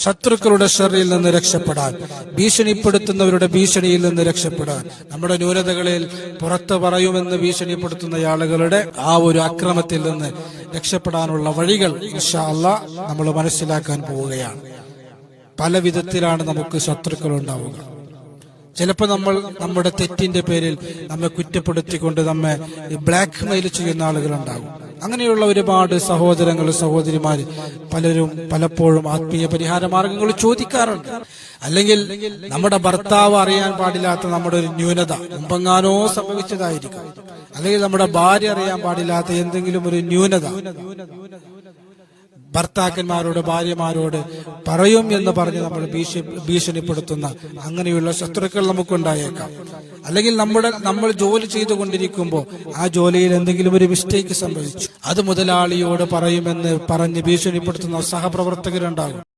ശത്രുക്കളുടെ ഷർറിൽ നിന്ന് രക്ഷപ്പെടാൻ, ഭീഷണിപ്പെടുത്തുന്നവരുടെ ഭീഷണിയിൽ നിന്ന് രക്ഷപ്പെടാൻ, നമ്മുടെ ന്യൂനതകളിൽ പുറത്തു പറയുമെന്ന് ഭീഷണിപ്പെടുത്തുന്ന ആളുകളുടെ ആ ഒരു അക്രമത്തിൽ നിന്ന് രക്ഷപ്പെടാനുള്ള വഴികൾ ഇൻഷാ അല്ലാഹ് നമ്മൾ മനസ്സിലാക്കാൻ പോവുകയാണ്. പല വിധത്തിലാണ് നമുക്ക് ശത്രുക്കൾ ഉണ്ടാവുക. ചിലപ്പോൾ നമ്മൾ നമ്മുടെ തെറ്റിന്റെ പേരിൽ നമ്മെ കുറ്റപ്പെടുത്തിക്കൊണ്ട് നമ്മെ ബ്ലാക്ക് മെയിൽ ചെയ്യുന്ന ആളുകളുണ്ടാകും. അങ്ങനെയുള്ള ഒരുപാട് സഹോദരങ്ങൾ സഹോദരിമാർ പലരും പലപ്പോഴും ആത്മീയ പരിഹാര മാർഗങ്ങൾ ചോദിക്കാറുണ്ട്. അല്ലെങ്കിൽ നമ്മുടെ ഭർത്താവ് അറിയാൻ പാടില്ലാത്ത നമ്മുടെ ഒരു ന്യൂനത മുമ്പെങ്ങാനോ സംഭവിച്ചതായിരിക്കും, അല്ലെങ്കിൽ നമ്മുടെ ഭാര്യ അറിയാൻ പാടില്ലാത്ത എന്തെങ്കിലും ഒരു ന്യൂനത ഭർത്താക്കന്മാരോട് ഭാര്യമാരോട് പറയും എന്ന് പറഞ്ഞ് നമ്മൾ ഭീഷണിപ്പെടുത്തുന്ന അങ്ങനെയുള്ള ശത്രുക്കൾ നമുക്കുണ്ടായേക്കാം. അല്ലെങ്കിൽ നമ്മൾ ജോലി ചെയ്തുകൊണ്ടിരിക്കുമ്പോൾ ആ ജോലിയിൽ എന്തെങ്കിലും ഒരു മിസ്റ്റേക്ക് സംഭവിച്ചു, അത് മുതലാളിയോട് പറയുമെന്ന് പറഞ്ഞ് ഭീഷണിപ്പെടുത്തുന്ന സഹപ്രവർത്തകരുണ്ടാകും.